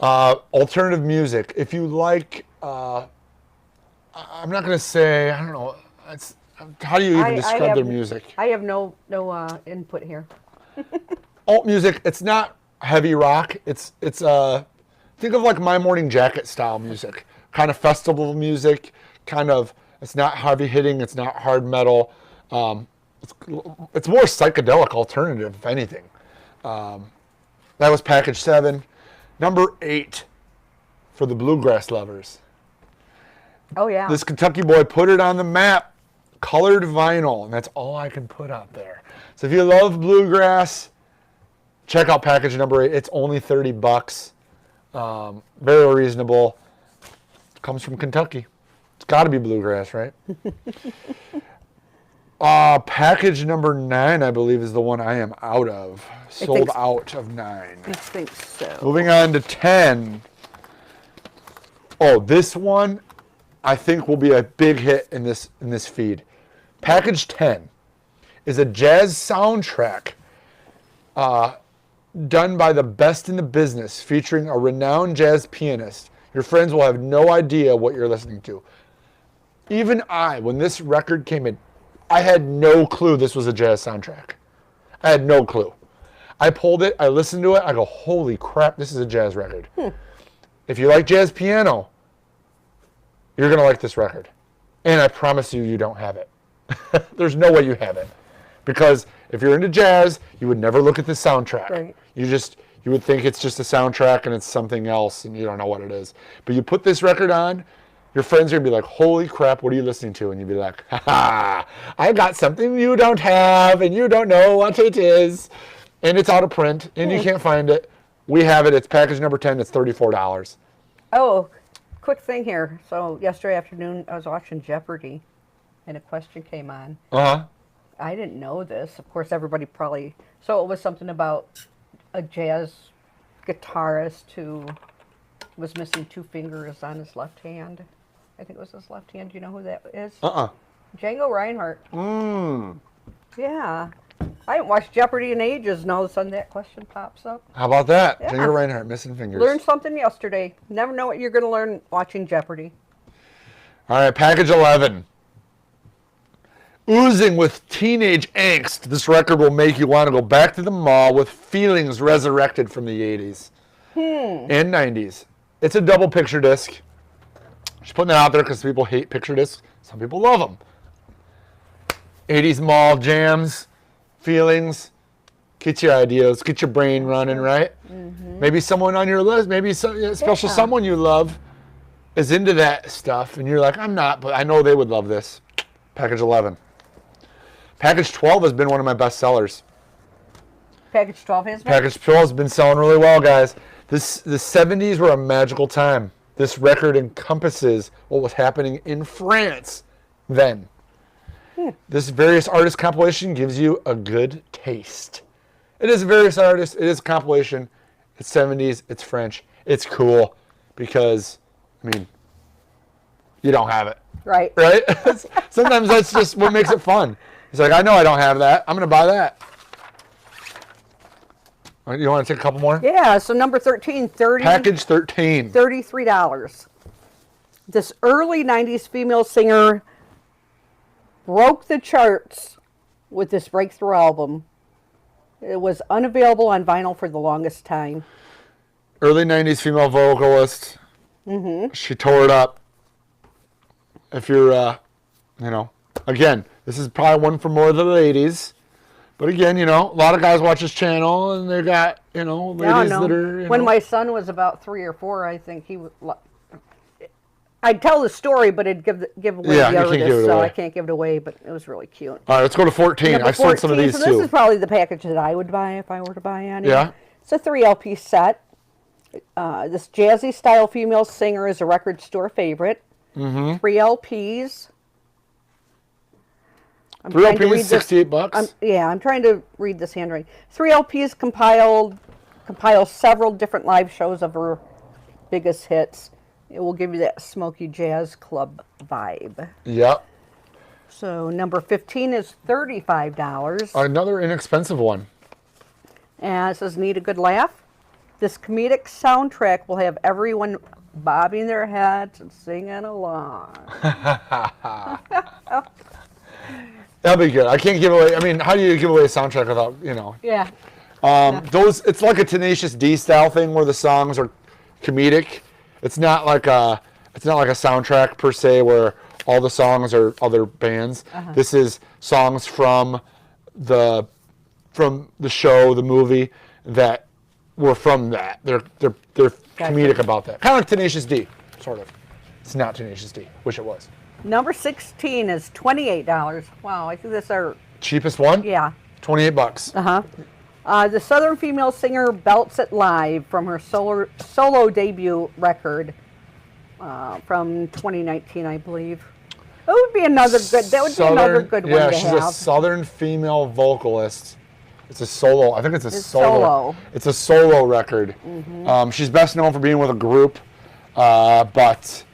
alternative music. If you like, I'm not going to say, I don't know, how do you even describe their music? I have no input here. Alt music, it's not heavy rock. It's think of like My Morning Jacket style music. Kind of festival music, it's not heavy hitting, it's not hard metal. It's more psychedelic alternative, if anything. That was package 7. Number 8 for the bluegrass lovers. Oh, yeah. This Kentucky boy put it on the map. Colored vinyl, and that's all I can put out there. So if you love bluegrass, check out package number 8. It's only $30. Very reasonable. Comes from Kentucky. It's got to be bluegrass, right? Package number 9, I believe, is the one I am out of. Sold out of 9. I think so. Moving on to 10. Oh, this one I think will be a big hit in this feed. Package 10 is a jazz soundtrack done by the best in the business, featuring a renowned jazz pianist. Your friends will have no idea what you're listening to. Even when this record came in, I had no clue this was a jazz soundtrack. I had no clue. I pulled it, I listened to it, I go, holy crap, this is a jazz record. If you like jazz piano, you're going to like this record. And I promise you, you don't have it. There's no way you have it. Because if you're into jazz, you would never look at the soundtrack. Right. You would think it's just a soundtrack and it's something else and you don't know what it is. But you put this record on, your friends are going to be like, holy crap, what are you listening to? And you'd be like, ha, I got something you don't have and you don't know what it is. And it's out of print and you can't find it. We have it. It's package number 10. It's $34. Oh, quick thing here. So yesterday afternoon, I was watching Jeopardy and a question came on. Uh-huh. I didn't know this. Of course, everybody probably... So it was something about a jazz guitarist who was missing 2 fingers on his left hand. I think it was his left hand. Do you know who that is? Django Reinhardt. Yeah. I haven't watched Jeopardy in ages, and all of a sudden that question pops up. How about that? Yeah. Django Reinhardt, missing fingers. Learned something yesterday. Never know what you're going to learn watching Jeopardy. All right, package 11. Oozing with teenage angst, this record will make you want to go back to the mall with feelings resurrected from the 80s and 90s. It's a double picture disc. Just putting that out there because people hate picture discs. Some people love them. 80s mall jams, feelings. Get your ideas, get your brain running, right? Mm-hmm. Maybe someone on your list, maybe a special someone you love is into that stuff, and you're like, I'm not, but I know they would love this. Package 11. Package 12 has been one of my best sellers. Package 12 has been? Package 12 has been selling really well, guys. The 70s were a magical time. This record encompasses what was happening in France then. This various artist compilation gives you a good taste. It is various artists. It is a compilation. It's 70s. It's French. It's cool because, I mean, you don't have it. Right. Right? Sometimes that's just what makes it fun. It's like, I know I don't have that. I'm going to buy that. You want to take a couple more? Yeah, so number 13, Package 13. $33. This early 90s female singer broke the charts with this breakthrough album. It was unavailable on vinyl for the longest time. Early 90s female vocalist. Mm-hmm. She tore it up. If you're, again, this is probably one for more of the ladies. But again, a lot of guys watch this channel, and they got, ladies that are, When my son was about 3 or 4, I think he would... I'd tell the story, but it'd give away the artist, so I can't give it away, but it was really cute. All right, let's go to 14. I sold some of these, so too. This is probably the package that I would buy if I were to buy any. Yeah. It's a 3 LP set. This jazzy-style female singer is a record store favorite. Mm-hmm. 3 LPs. 3 LPs, $68. I'm trying to read this handwriting. 3 LPs compile several different live shows of her biggest hits. It will give you that smoky jazz club vibe. Yep. So number 15 is $35. Another inexpensive one. And it says, need a good laugh? This comedic soundtrack will have everyone bobbing their heads and singing along. That'll be good. I can't give away, how do you give away a soundtrack without, Yeah. It's like a Tenacious D style thing where the songs are comedic. It's not like a soundtrack per se where all the songs are other bands. Uh-huh. This is songs from the show, the movie that were from that. They're comedic about that. Kind of like Tenacious D, sort of. It's not Tenacious D. Wish it was. Number 16 is $28. Wow, I think that's our cheapest one. Yeah. $28. The Southern female singer belts it live from her solo debut record from 2019, I believe. That would be another good. That would be another good one to have. Yeah, she's a Southern female vocalist. It's a solo. I think it's solo. It's a solo record. Mm-hmm. She's best known for being with a group, but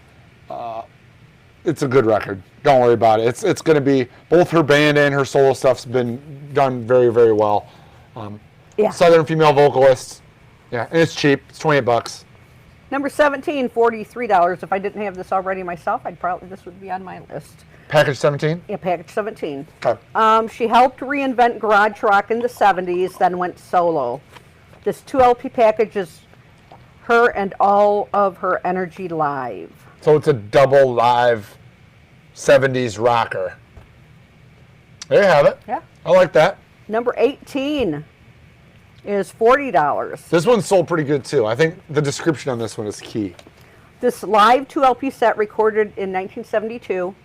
it's a good record. Don't worry about it. It's going to be both her band and her solo stuff's been done very, very well. Southern female vocalists. Yeah, and it's cheap. It's $28. Number 17, $43. If I didn't have this already myself, this would be on my list. Package 17? Yeah, package 17. Okay. She helped reinvent garage rock in the 70s, then went solo. This 2 LP package is her and all of her energy live. So it's a double live 70s rocker. There you have it. Yeah. I like that. Number 18 is $40. This one sold pretty good too. I think the description on this one is key. This live 2 LP set recorded in 1972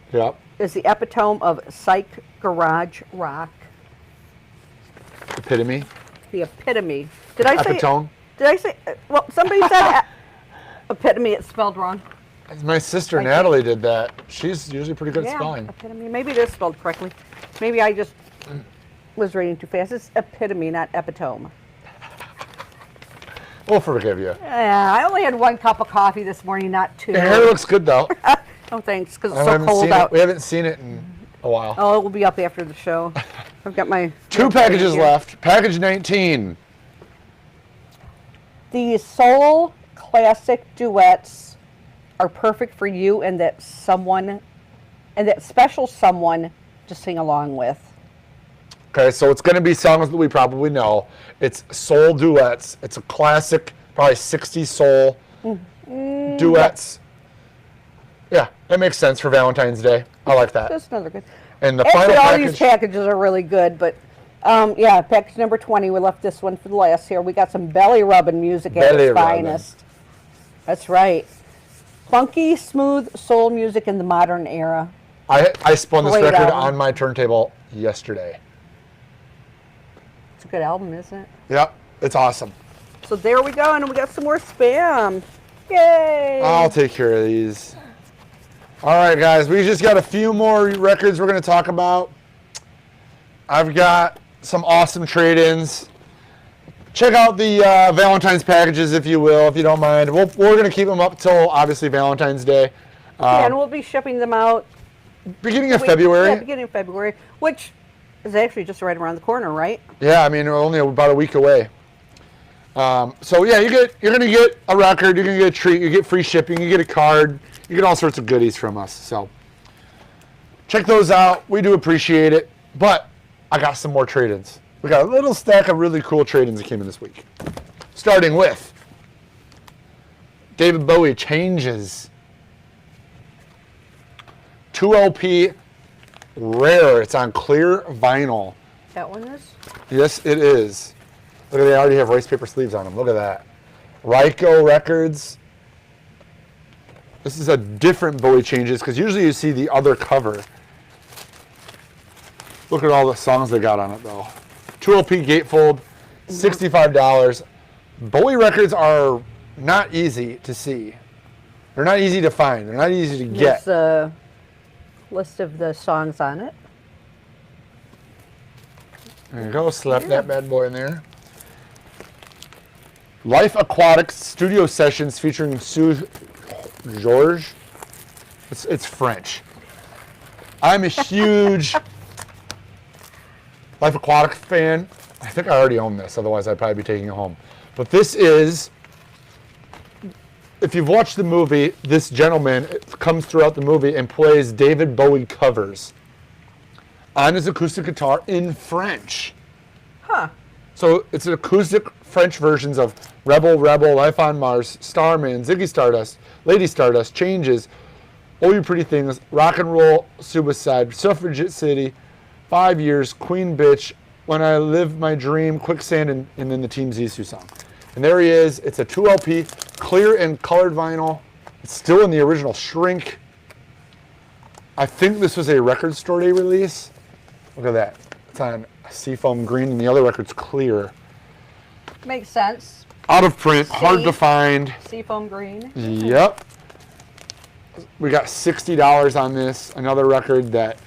is the epitome of psych garage rock. Epitome? The epitome. Did I say epitome? Did I say? Well, somebody said epitome. It's spelled wrong. My sister Natalie did that. She's usually pretty good at spelling. Epitome. Maybe it is spelled correctly. Maybe I just was reading too fast. It's epitome, not epitome. We'll forgive you. Yeah, I only had 1 cup of coffee this morning, not 2. Your hair looks good though. Oh, thanks, because it's so cold out. We haven't seen it in a while. Oh, it will be up after the show. I've got my 2 packages left. Package 19. The soul classic duets are perfect for you and that special someone to sing along with. Okay, so it's going to be songs that we probably know. It's soul duets. It's a classic, probably 60s soul duets. Yeah, that makes sense for Valentine's Day. I like that. That's another good. And the Actually, final all package, these packages are really good, but yeah, package number 20. We left this one for the last here. We got some belly rubbing music at Belly its rubbing. finest. That's right. Funky, smooth soul music in the modern era. I spun this Great record album. on my turntable yesterday. It's a good album, isn't it? Yep, it's awesome. So there we go, and we got some more spam. Yay! I'll take care of these. All right, guys, we just got a few more records we're going to talk about. I've got some awesome trade-ins. Check out the Valentine's packages, if you will, if you don't mind. We're going to keep them up till, obviously, Valentine's Day. Yeah, and we'll be shipping them out. Beginning of February. Yeah, beginning of February, which is actually just right around the corner, right? Yeah, I mean, we're only about a week away. So yeah, you're gonna get a record, you're gonna get a treat, you get free shipping, you get a card, you get all sorts of goodies from us. So check those out. We do appreciate it. But I got some more trade-ins. We got a little stack of really cool trade-ins that came in this week. Starting with David Bowie Changes. 2LP rare. It's on clear vinyl. That one is? Yes, it is. Look at, they already have rice paper sleeves on them. Look at that. Ryko Records. This is a different Bowie Changes because usually you see the other cover. Look at all the songs they got on it though. 2LP gatefold, $65. Bowie records are not easy to see. They're not easy to find. They're not easy to get. There's a list of the songs on it. There you go. Slap that bad boy in there. Life Aquatics studio sessions featuring Sue George. It's French. I'm a huge Life Aquatics fan. I think I already own this, otherwise I'd probably be taking it home. But this is, if you've watched the movie, this gentleman comes throughout the movie and plays David Bowie covers on his acoustic guitar in French. Huh. So it's an acoustic French versions of Rebel, Rebel, Life on Mars, Starman, Ziggy Stardust, Lady Stardust, Changes, Oh You Pretty Things, Rock and Roll, Suicide, Suffragette City, 5 Years, Queen Bitch, When I Live My Dream, Quicksand, and then the Team Zissou song. And there he is. It's a 2LP, clear and colored vinyl. It's still in the original shrink. I think this was a Record Store Day release. Look at that. It's on seafoam green, and the other record's clear. Makes sense. Out of print, hard to find. Seafoam green. Yep. We got $60 on this. Another record that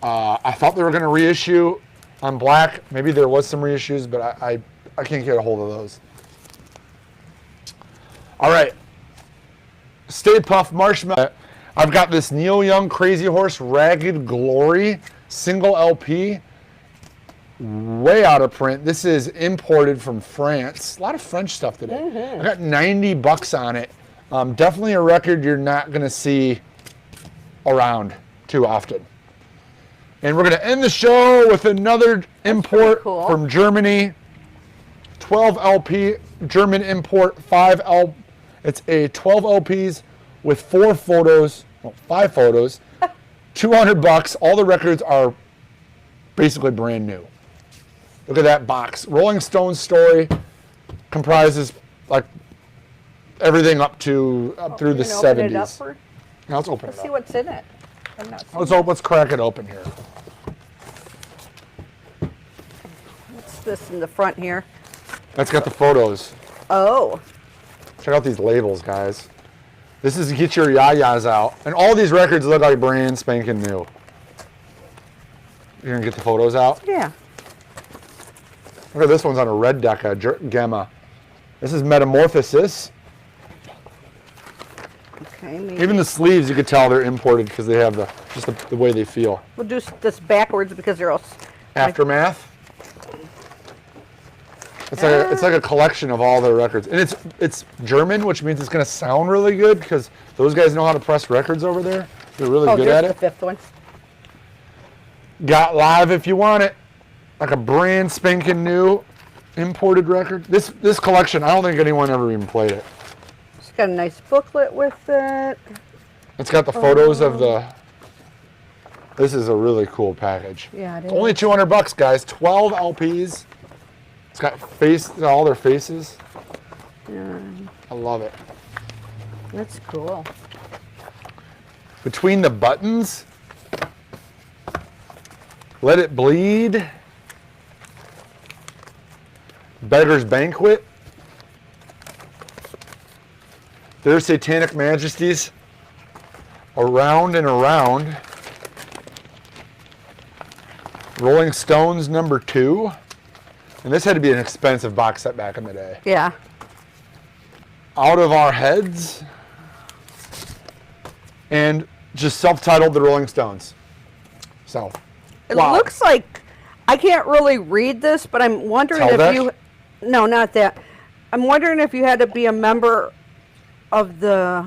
I thought they were going to reissue on black. Maybe there was some reissues, but I can't get a hold of those. All right. Stay Puft Marshmallow. I've got this Neil Young Crazy Horse Ragged Glory single LP. Way out of print. This is imported from France. A lot of French stuff today. I got $90 on it. Definitely a record you're not going to see around too often. And we're going to end the show with another import from Germany. 12 LP German import, 5 L. It's a 12 LPs with 4 photos, well, 5 photos, $200. All the records are basically brand new. Look at that box. Rolling Stone Story comprises like everything up through the 70s. Now let's open it up. Let's see what's in it. Let's crack it open here. What's this in the front here? That's got the photos. Oh. Check out these labels, guys. This is Get Your Yayas Out. And all these records look like brand spanking new. You're going to get the photos out? Yeah. Look at this one's on a red Decca, Gamma. This is Metamorphosis. Okay, maybe. Even the sleeves, you could tell they're imported because they have the way they feel. We'll do this backwards because they're all... Aftermath. It's like a collection of all their records. And it's German, which means it's going to sound really good because those guys know how to press records over there. They're really good at it. Oh, the 5th one. Got Live If You Want It. Like a brand spanking new imported record. This collection, I don't think anyone ever even played it. It's got a nice booklet with it. It's got the photos of the This is a really cool package. Yeah, it is. Only $200, guys. 12 LPs. It's got all their faces. Yeah, I love it. that's cool. Between the Buttons, Let It Bleed, Beggar's Banquet, Their Satanic Majesties, Around and Around, Rolling Stones #2, and this had to be an expensive box set back in the day. Yeah. Out of Our Heads, and just self-titled The Rolling Stones. So, It wow. looks like, I can't really read this, but I'm wondering Tell if you, no, not that. I'm wondering if you had to be a member of the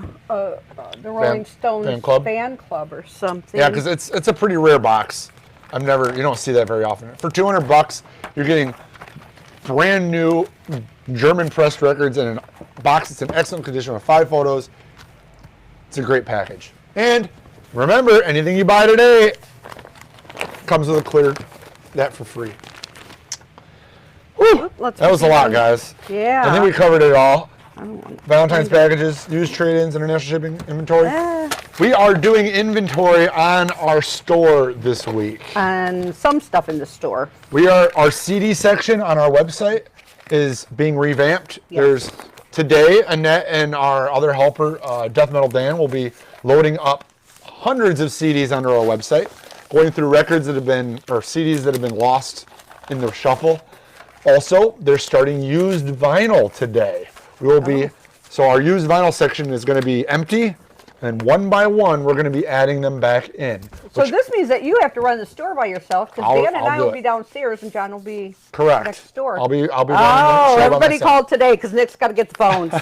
Rolling Stones fan club or something. Yeah, because it's a pretty rare box. You don't see that very often. For $200, you're getting brand new German pressed records in a box that's in excellent condition with 5 photos. It's a great package. And remember, anything you buy today comes with a clear that for free. Whew, that was a lot, guys. Yeah. I think we covered it all. Valentine's packages, used trade-ins, international shipping, inventory. We are doing inventory on our store this week. And some stuff in the store. Our CD section on our website is being revamped. Yes. There's today, Annette and our other helper, Death Metal Dan, will be loading up hundreds of CDs onto our website, going through records that have been, or CDs that have been lost in the shuffle. Also, they're starting used vinyl today. We will be, so our used vinyl section is going to be empty, and one by one, we're going to be adding them back in. So this means that you have to run the store by yourself, because Dan and I will do be downstairs, and John will be correct next door. I'll be running the show Oh, by everybody myself. called today, because Nick's got to get the phones.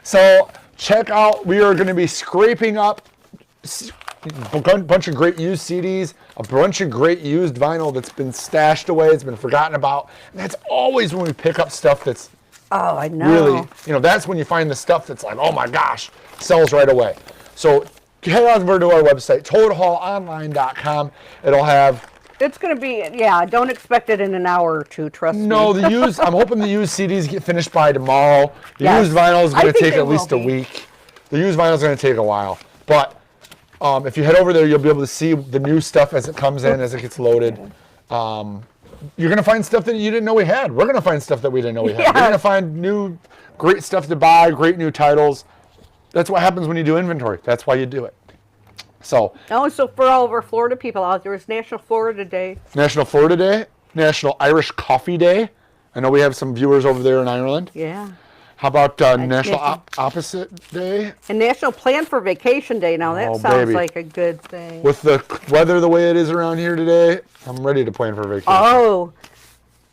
So check out, we are going to be scraping up a bunch of great used CDs, a bunch of great used vinyl that's been stashed away, it's been forgotten about. And that's always when we pick up stuff that's Oh, I know. really, that's when you find the stuff that's like, oh my gosh, sells right away. So head on over to our website, totehaulonline.com. It'll have... It's going to be, yeah, don't expect it in an hour or two, trust me. No, I'm hoping the used CDs get finished by tomorrow. The Yes. used vinyl is going I to think take they at least a will be. week. The used vinyl is going to take a while. But if you head over there, you'll be able to see the new stuff as it comes in, as it gets loaded. You're going to find stuff that you didn't know we had. We're going to find stuff that we didn't know we had. Yeah. We're going to find new, great stuff to buy, great new titles. That's what happens when you do inventory. That's why you do it. So for all of our Florida people out there, it's National Florida Day. National Florida Day, National Irish Coffee Day. I know we have some viewers over there in Ireland. Yeah. How about National Opposite Day? And National Plan for Vacation Day. Now that sounds baby. like a good thing. With the weather the way it is around here today, I'm ready to plan for vacation. Oh,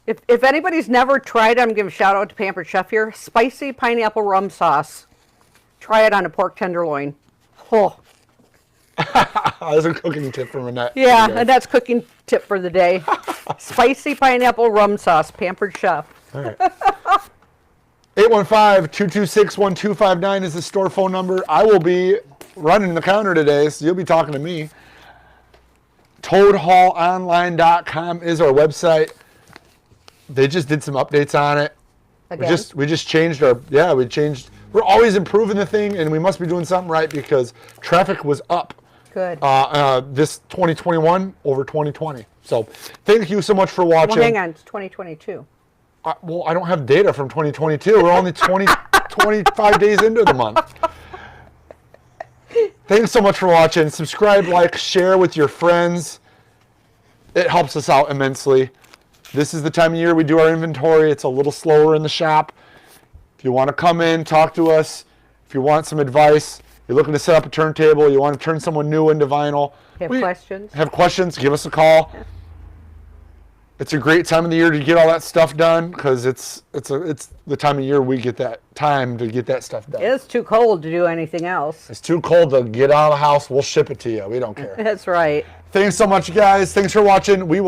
if anybody's never tried it, I'm going to give a shout out to Pampered Chef here. Spicy pineapple rum sauce. Try it on a pork tenderloin. Oh. That's a cooking tip from Annette. Yeah, and that's cooking tip for the day. Spicy pineapple rum sauce, Pampered Chef. All right. 815-226-1259 is the store phone number. I will be running the counter today, so you'll be talking to me. totehaulonline.com is our website. They just did some updates on it. Again? We just changed we're always improving the thing, and we must be doing something right because traffic was up. Good. This 2021 over 2020. So thank you so much for watching. Well, hang on, it's 2022. I don't have data from 2022. We're only 25 days into the month. Thanks so much for watching. Subscribe, like, share with your friends. It helps us out immensely. This is the time of year we do our inventory. It's a little slower in the shop. If you want to come in, talk to us. If you want some advice, you're looking to set up a turntable, you want to turn someone new into vinyl. Have questions, give us a call. It's a great time of the year to get all that stuff done because it's the time of year we get that time to get that stuff done. It's too cold to do anything else. It's too cold to get out of the house. We'll ship it to you. We don't care. That's right. Thanks so much, guys. Thanks for watching. We will